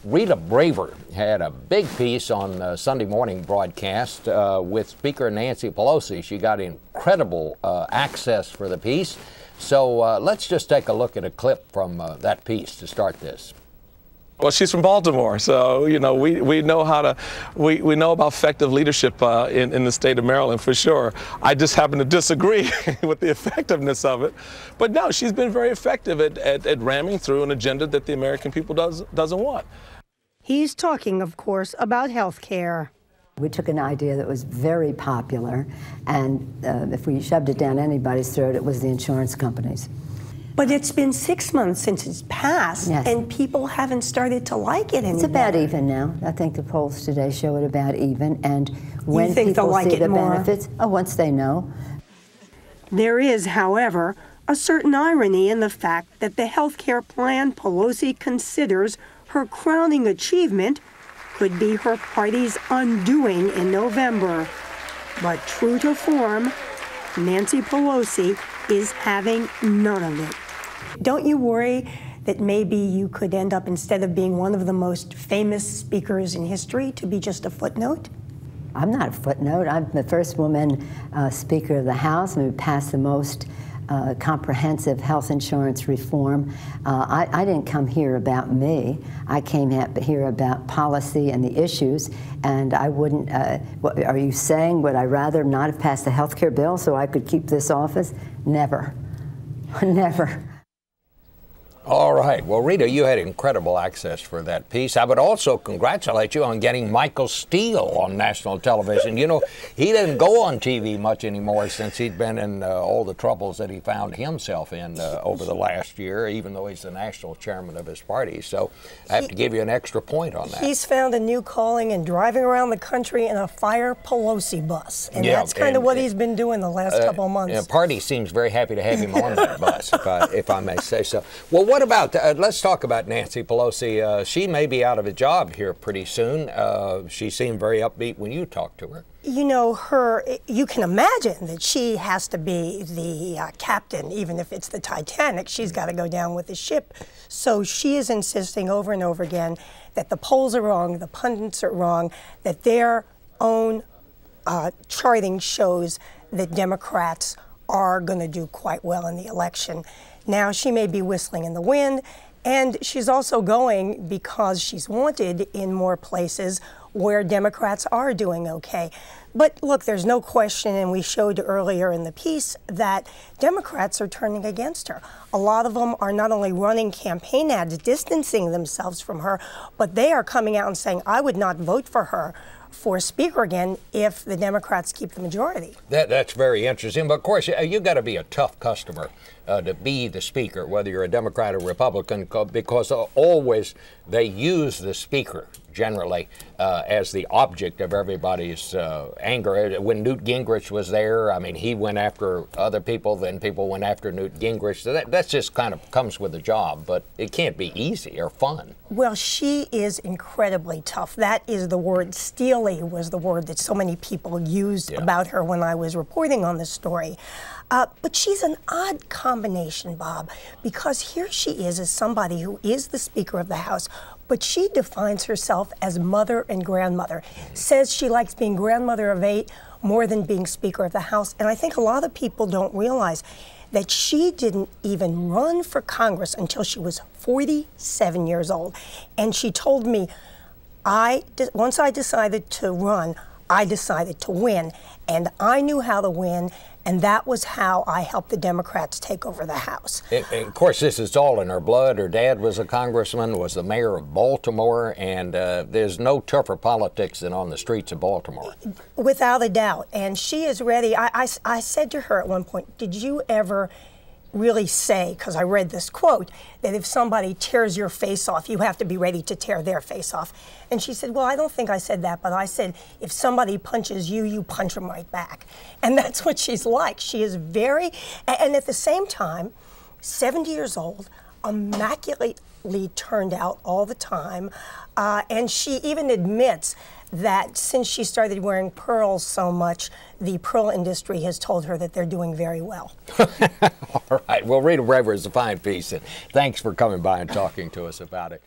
Rita Braver had a big piece on Sunday morning broadcast with Speaker Nancy Pelosi. She got incredible access for the piece. So let's just take a look at a clip from that piece to start this. Well, she's from Baltimore, so you know we know how to we know about effective leadership in the state of Maryland for sure. I just happen to disagree with the effectiveness of it, but no, she's been very effective at ramming through an agenda that the American people doesn't want. He's talking, of course, about health care. We took an idea that was very popular, and if we shoved it down anybody's throat, it was the insurance companies. But it's been 6 months since it's passed, yes, and people haven't started to like it anymore. It's about even now. I think the polls today show it about even, and when people like see the more? benefits, once they know. There is, however, a certain irony in the fact that the health care plan Pelosi considers her crowning achievement could be her party's undoing in November. But true to form, Nancy Pelosi is having none of it. Don't you worry that maybe you could end up, instead of being one of the most famous speakers in history, to be just a footnote? I'm not a footnote. I'm the first woman Speaker of the House, and we passed the most comprehensive health insurance reform. I didn't come here about me. I came here about policy and the issues, and I wouldn't, are you saying, would I rather not have passed the health care bill so I could keep this office? Never. Never. All right. Well, Rita, you had incredible access for that piece. I would also congratulate you on getting Michael Steele on national television. You know, he didn't go on TV much anymore since he'd been in all the troubles that he found himself in over the last year, even though he's the national chairman of his party. So I have to give you an extra point on that. He's found a new calling in driving around the country in a Fire Pelosi bus. And that's kind of what he's been doing the last couple of months. The party seems very happy to have him on that bus, if I may say so. Well, what about, let's talk about Nancy Pelosi. She may be out of a job here pretty soon. She seemed very upbeat when you talked to her. You know, you can imagine that she has to be the captain, even if it's the Titanic. She's got to go down with the ship. So she is insisting over and over again that the polls are wrong, the pundits are wrong, that their own charting shows that Democrats are going to do quite well in the election. Now, she may be whistling in the wind, and she's also going because she's wanted in more places where Democrats are doing okay. But look, there's no question, and we showed earlier in the piece, that Democrats are turning against her. A lot of them are not only running campaign ads distancing themselves from her, but they are coming out and saying, I would not vote for her for Speaker again if the Democrats keep the majority. That's very interesting. But of course, you've got to be a tough customer to be the Speaker, whether you're a Democrat or Republican, because always they use the Speaker generally as the object of everybody's anger. When Newt Gingrich was there, I mean, he went after other people, then people went after Newt Gingrich. So that just kind of comes with the job, but it can't be easy or fun. Well, she is incredibly tough. That is the word. Steely was the word that so many people used about her when I was reporting on this story. But she's an odd combination, Bob, because here she is as somebody who is the Speaker of the House, but she defines herself as mother and grandmother, says she likes being grandmother of 8 more than being Speaker of the House. And I think a lot of people don't realize that she didn't even run for Congress until she was 47 years old. And she told me, once I decided to run, I decided to win. And I knew how to win, and that was how I helped the Democrats take over the House. And of course, this is all in her blood. Her dad was a congressman, was the mayor of Baltimore, and there's no tougher politics than on the streets of Baltimore. Without a doubt. And she is ready. I said to her at one point, did you ever really say, because I read this quote, that if somebody tears your face off, you have to be ready to tear their face off? And she said, well, I don't think I said that, but I said, if somebody punches you, you punch them right back. And that's what she's like. She is very, and at the same time, 70 years old, immaculately turned out all the time, and she even admits that since she started wearing pearls so much, the pearl industry has told her that they're doing very well. All right. Well, Rita Braver is a fine piece, and thanks for coming by and talking to us about it.